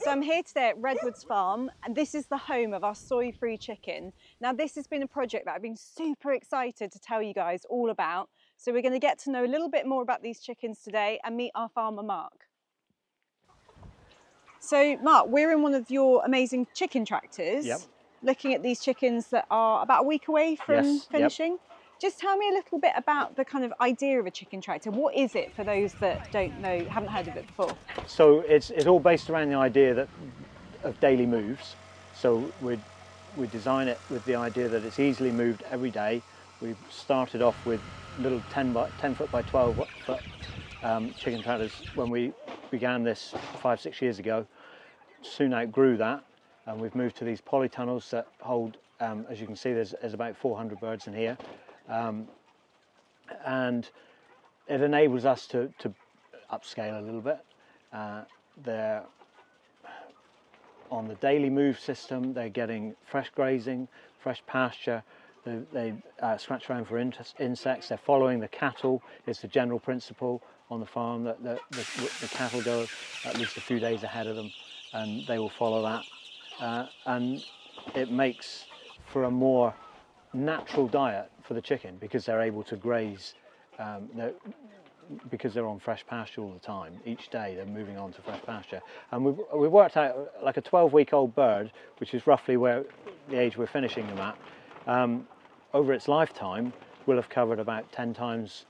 So I'm here today at Redwoods Farm, and this is the home of our soy-free chicken. Now this has been a project that I've been super excited to tell you guys all about. So we're going to get to know a little bit more about these chickens today and meet our farmer Mark. So Mark, we're in one of your amazing chicken tractors, Yep. looking at these chickens that are about a week away from finishing. Yep. Just tell me a little bit about the kind of idea of a chicken tractor. What is it for those that don't know, haven't heard of it before? So it's all based around the idea of daily moves. So we design it with the idea that it's easily moved every day. We started off with little 10 foot by 12 foot chicken tractors when we began this 5-6 years ago. Soon outgrew that, and we've moved to these polytunnels that hold, as you can see, there's about 400 birds in here. And it enables us to upscale a little bit. They're on the daily move system, they're getting fresh grazing, fresh pasture, they scratch around for insects, they're following the cattle. It's the general principle on the farm that the cattle go at least a few days ahead of them, and they will follow that. And it makes for a more natural diet for the chicken because they're able to graze, because they're on fresh pasture all the time. Each day they're moving on to fresh pasture. And we've worked out like a 12-week-old bird, which is roughly where the age we're finishing them at, over its lifetime will have covered about 10 times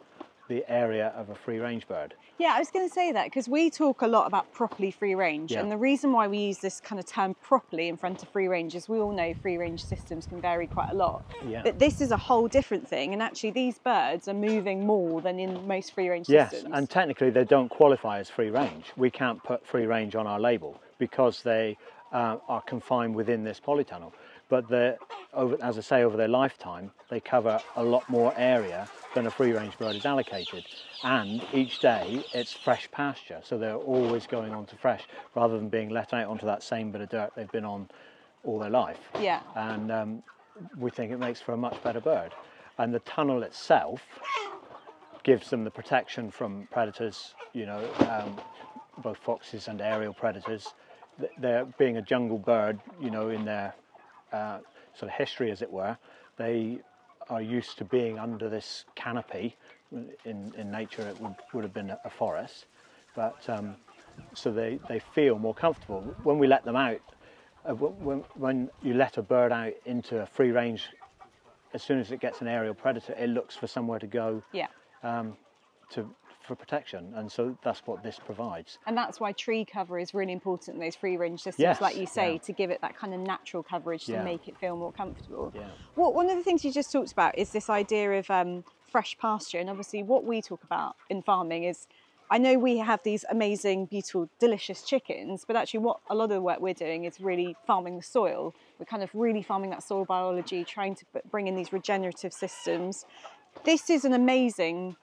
the area of a free-range bird. Yeah, I was going to say that because we talk a lot about properly free range, and the reason why we use this kind of term properly in front of free range is we all know free range systems can vary quite a lot. Yeah. But this is a whole different thing, and actually these birds are moving more than in most free range systems. Yes, and technically they don't qualify as free range. We can't put free range on our label because they are confined within this polytunnel. But as I say, over their lifetime, they cover a lot more area than a free-range bird is allocated. And each day, it's fresh pasture, so they're always going on to fresh, rather than being let out onto that same bit of dirt they've been on all their life. Yeah. And we think it makes for a much better bird. And the tunnel itself gives them the protection from predators, you know, both foxes and aerial predators. They're being a jungle bird, you know, in their sort of history, as it were. They are used to being under this canopy. In nature it would have been a forest, but so they feel more comfortable. When we let them out, when you let a bird out into a free range, as soon as it gets an aerial predator, it looks for somewhere to go. Yeah. For protection, and so that's what this provides. And that's why tree cover is really important in those free range systems, yes, like you say, to give it that kind of natural coverage to make it feel more comfortable. Yeah. Well, one of the things you just talked about is this idea of fresh pasture, and obviously what we talk about in farming is, I know we have these amazing, beautiful, delicious chickens, but actually what a lot of the work we're doing is really farming the soil. We're kind of really farming that soil biology, trying to bring in these regenerative systems. This is an amazing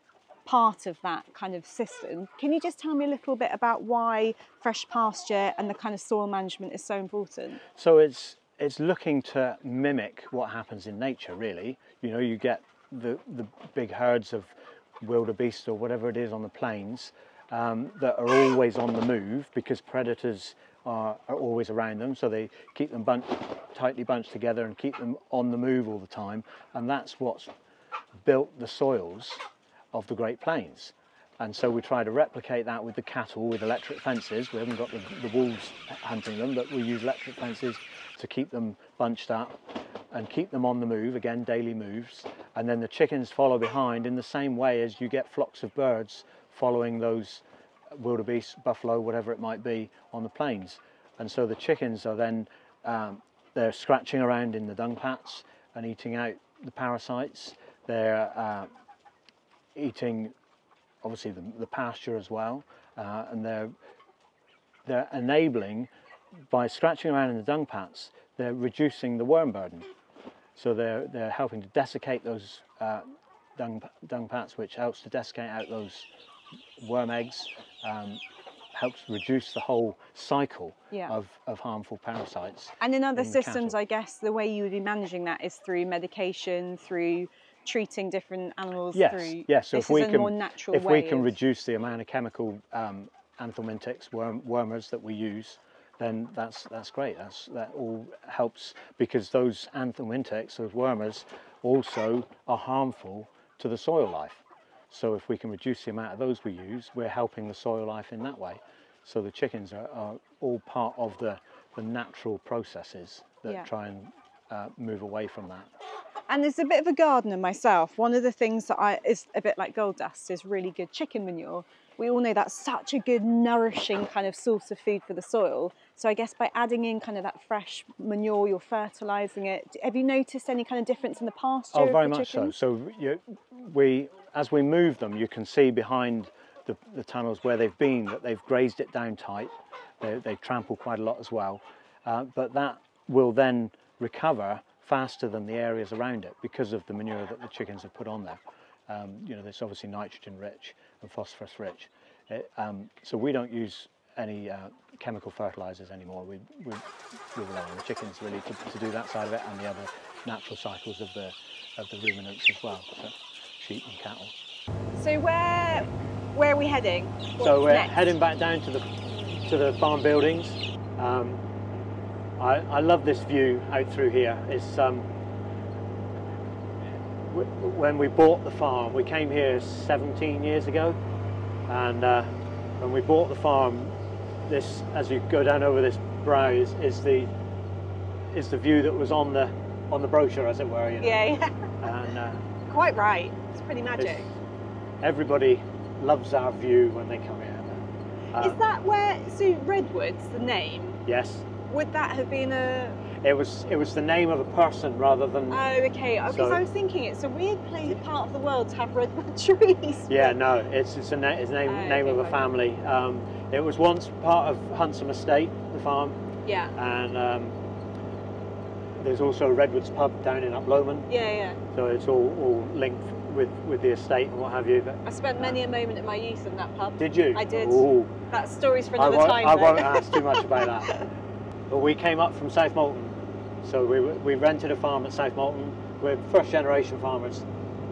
part of that kind of system. Can you just tell me a little bit about why fresh pasture and the kind of soil management is so important? So it's looking to mimic what happens in nature, really. You know, you get the big herds of wildebeest or whatever it is on the plains that are always on the move because predators are always around them, so they keep them tightly bunched together and keep them on the move all the time, and that's what's built the soils of the Great Plains. And so we try to replicate that with the cattle with electric fences. We haven't got the wolves hunting them, but we use electric fences to keep them bunched up and keep them on the move, again, daily moves. And then the chickens follow behind in the same way as you get flocks of birds following those wildebeest, buffalo, whatever it might be, on the plains. And so the chickens are then, they're scratching around in the dung pats and eating out the parasites. They're eating obviously the pasture as well, and they're enabling, by scratching around in the dung pats, they're reducing the worm burden. So they're helping to desiccate those dung pats, which helps to desiccate out those worm eggs, helps reduce the whole cycle of harmful parasites. And in other systems, I guess the way you would be managing that is through medication, through treating different animals. Yes. So if we can reduce the amount of chemical anthelmintics, wormers that we use, then that's great. That all helps, because those anthem insects, those wormers, also are harmful to the soil life. So if we can reduce the amount of those we use, we're helping the soil life in that way. So the chickens are all part of the natural processes that try and move away from that. And as a bit of a gardener myself, one of the things that is a bit like gold dust is really good chicken manure. We all know that's such a good nourishing kind of source of food for the soil. So I guess by adding in kind of that fresh manure, you're fertilising it. Have you noticed any kind of difference in the pasture? Oh, very much so. So as we move them, you can see behind the tunnels where they've been that they've grazed it down tight. They trample quite a lot as well. But that will then recover faster than the areas around it because of the manure that the chickens have put on there. There's obviously nitrogen rich and phosphorus rich. So we don't use any chemical fertilisers anymore. We rely on the chickens really to do that side of it, and the other natural cycles of the ruminants as well, so sheep and cattle. So where are we heading? So we're heading back down to the farm buildings. I love this view out through here. It's when we bought the farm, we came here 17 years ago, and when we bought the farm, this, as you go down over this brow, is the view that was on the brochure, as it were. Yeah. And quite right. It's pretty magic. Everybody loves our view when they come here. Is that where? So Redwoods, the name? Yes. Would that have been a? It was the name of a person rather than. Oh, okay. Because I was thinking it's a weird part of the world to have redwood trees. Yeah, no, it's the name of a family. It was once part of Huntsome Estate, the farm. Yeah. And there's also a Redwoods pub down in Uploman. Yeah. So it's all linked with the estate and what have you. But I spent many a moment in my youth in that pub. Did you? I did. Ooh. That story's for another time. I won't ask too much about that. But we came up from South Molton, so we rented a farm at South Molton. We're first generation farmers.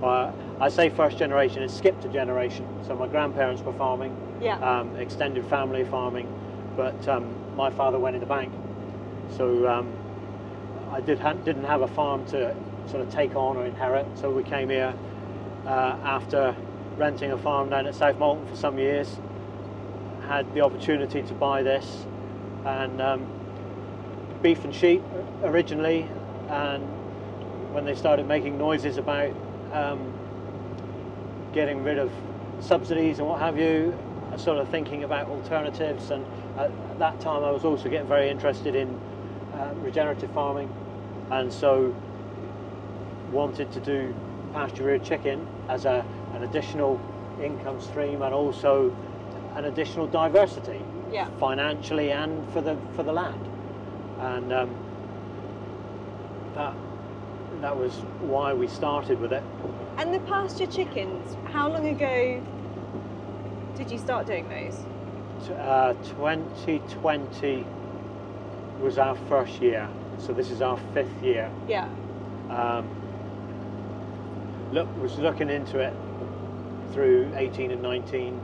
I say first generation, it skipped a generation. So my grandparents were farming, extended family farming, but my father went in the bank. So I didn't have a farm to sort of take on or inherit, so we came here after renting a farm down at South Molton for some years. Had the opportunity to buy this, and beef and sheep originally, and when they started making noises about getting rid of subsidies and what have you, I was sort of thinking about alternatives, and at that time I was also getting very interested in regenerative farming, and so wanted to do pasture-reared chicken as an additional income stream and also an additional diversity, financially and for the land. And that was why we started with it. And the pasture chickens, how long ago did you start doing those? 2020 was our first year, so this is our 5th year. Yeah. Was looking into it through 18 and 19.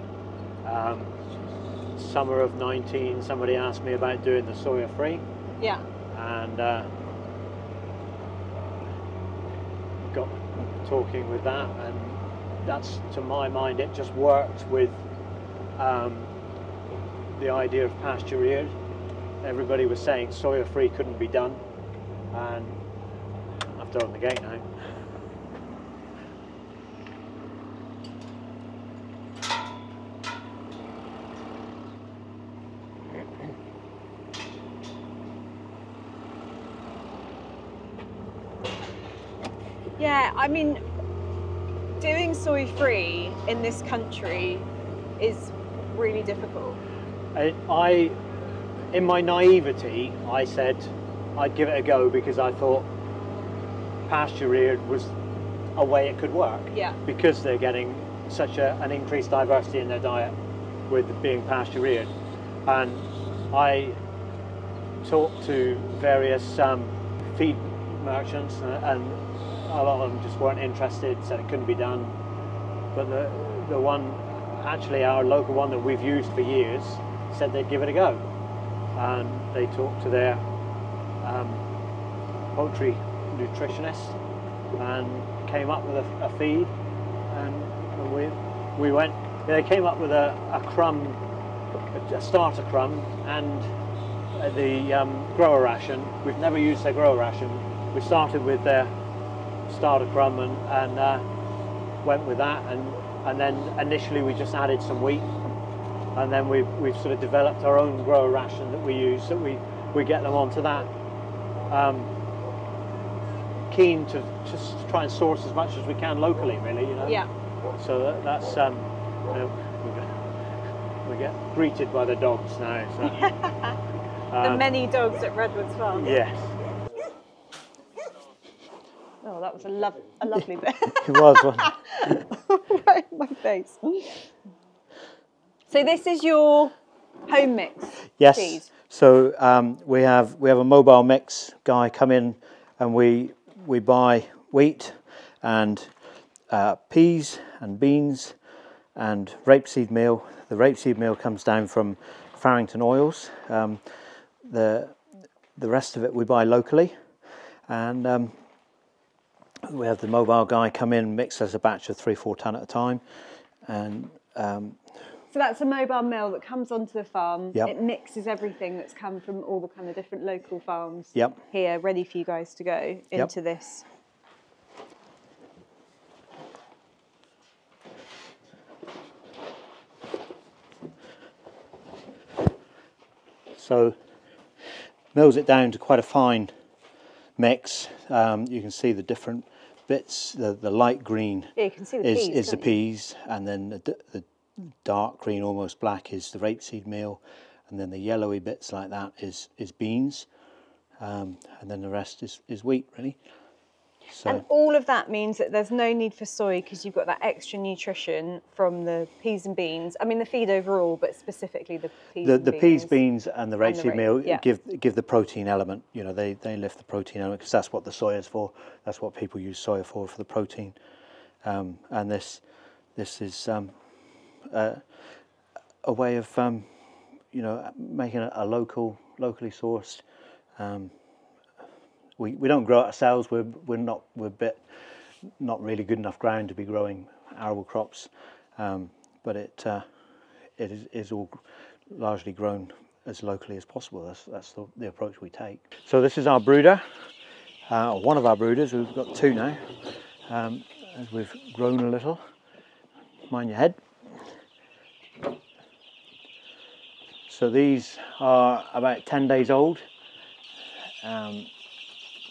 Summer of 19, somebody asked me about doing the soya free. Yeah. And got talking with that, and that's, to my mind, it just worked with the idea of pasture reared. Everybody was saying soya free couldn't be done, and I've thrown the gate now. Yeah, I mean, doing soy free in this country is really difficult. In my naivety, I said I'd give it a go because I thought pasture reared was a way it could work. Yeah. Because they're getting such an increased diversity in their diet with being pasture reared. And I talked to various feed merchants, and a lot of them just weren't interested, said it couldn't be done. But the one, actually our local one that we've used for years, said they'd give it a go. and they talked to their poultry nutritionist and came up with a feed, and we went. They came up with a crumb, a starter crumb, and the grower ration. We've never used their grower ration. We started with their starter crumb and went with that, and then initially we just added some wheat, and then we've sort of developed our own grower ration that we use, that we get them onto that. Keen to just try and source as much as we can locally, really, you know. Yeah. So that's you know, we get greeted by the dogs now. So. The many dogs at Redwoods Farm. Yes. Oh, that was a lovely bit. It was, wasn't it? Right in my face. So this is your home mix. Yes. Cheese. So we have a mobile mix guy come in, and we buy wheat and peas and beans and rapeseed meal. The rapeseed meal comes down from Farrington Oils. The rest of it we buy locally, and we have the mobile guy come in, mix us a batch of 3-4 tonne at a time, and so that's a mobile mill that comes onto the farm. Yep. It mixes everything that's come from all the kind of different local farms. Yep. Here, ready for you guys to go into this. So mills it down to quite a fine mix. You can see the different bits. The light green Yeah, you can see the peas, is the can't you? peas, and then the dark green, almost black, is the rapeseed meal, and then the yellowy bits like that is beans, and then the rest is wheat, really. So, and all of that means that there's no need for soy because you've got that extra nutrition from the peas and beans. I mean, the feed overall, but specifically the peas and beans. The peas, beans, and the rapeseed meal yeah. give the protein element. You know, they lift the protein element because that's what the soy is for. That's what people use soya for the protein. And this is a way of you know, making a locally sourced. We don't grow it ourselves. We're not really good enough ground to be growing arable crops, but it is all largely grown as locally as possible. That's the approach we take. So this is our brooder, one of our brooders. We've got two now. As we've grown a little, mind your head. So these are about 10 days old.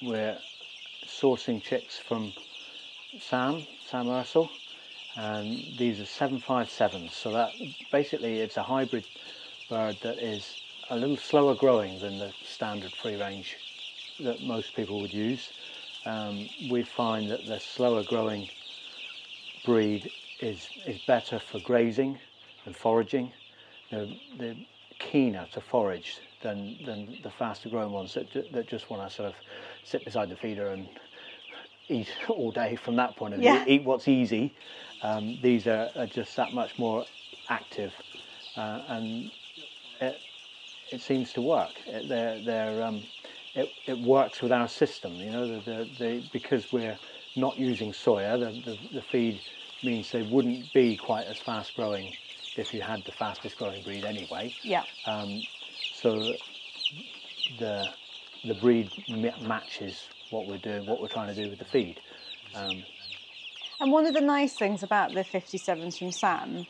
We're sourcing chicks from Sam Ursel, and these are 757s. So that basically it's a hybrid bird that is a little slower growing than the standard free range that most people would use. We find that the slower growing breed is better for grazing and foraging. They're keener to forage than the faster growing ones that just want to sort of sit beside the feeder and eat all day from that point of view. Yeah. Eat what's easy. These are just that much more active, and it seems to work. It works with our system. You know, because we're not using soya, the feed means they wouldn't be quite as fast growing if you had the fastest growing breed anyway. Yeah. So the breed matches what we're doing, what we're trying to do with the feed. And one of the nice things about the 57s from Sam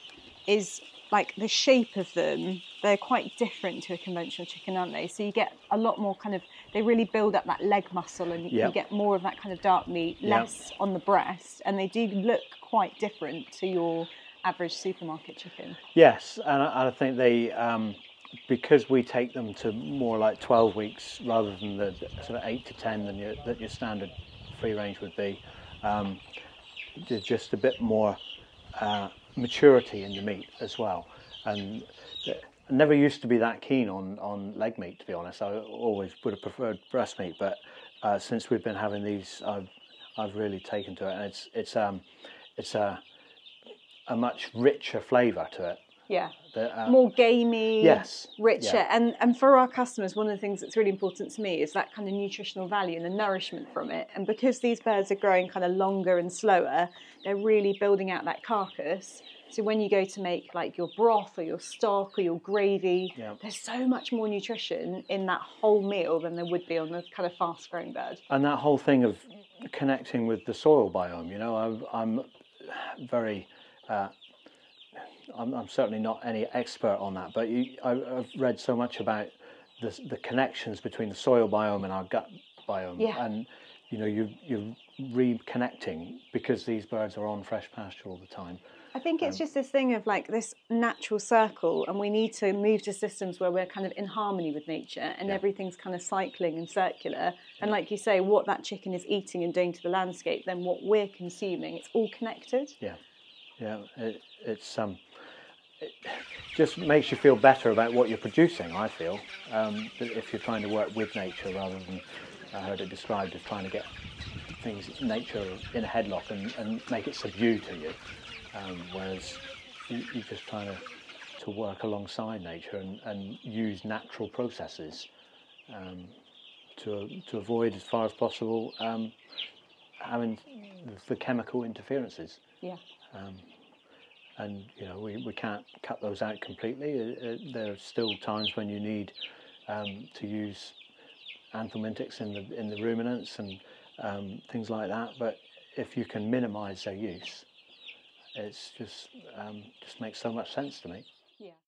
is like the shape of them. They're quite different to a conventional chicken, aren't they? So you get a lot more kind of, they really build up that leg muscle, and you get more of that kind of dark meat, less on the breast, and they do look quite different to your average supermarket chicken. Yes, and I think they, because we take them to more like 12 weeks rather than the sort of 8 to 10 that your standard free range would be, there's just a bit more maturity in the meat as well. And I never used to be that keen on leg meat, to be honest. I always would have preferred breast meat, but since we've been having these, I've really taken to it, and it's a much richer flavour to it. Yeah, more gamey, yes, richer. Yeah. And for our customers, one of the things that's really important to me is that kind of nutritional value and the nourishment from it. And because these birds are growing kind of longer and slower, they're really building out that carcass. So when you go to make like your broth or your stock or your gravy, there's so much more nutrition in that whole meal than there would be on the kind of fast-growing bird. And that whole thing of connecting with the soil biome, you know, I'm very... I'm certainly not any expert on that, but I've read so much about the connections between the soil biome and our gut biome, and you know you're reconnecting because these birds are on fresh pasture all the time. I think it's just this thing of like this natural circle, and we need to move to systems where we're kind of in harmony with nature and everything's kind of cycling and circular. And like you say, what that chicken is eating and doing to the landscape, then what we're consuming, it's all connected. It just makes you feel better about what you're producing, I feel, if you're trying to work with nature rather than, I heard it described as trying to get things, nature in a headlock and make it subdue to you, whereas you're just trying to work alongside nature and use natural processes to avoid as far as possible having the chemical interferences. Yeah. And you know we can't cut those out completely. There are still times when you need to use anthelmintics in the ruminants and things like that. But if you can minimise their use, it's just makes so much sense to me. Yeah.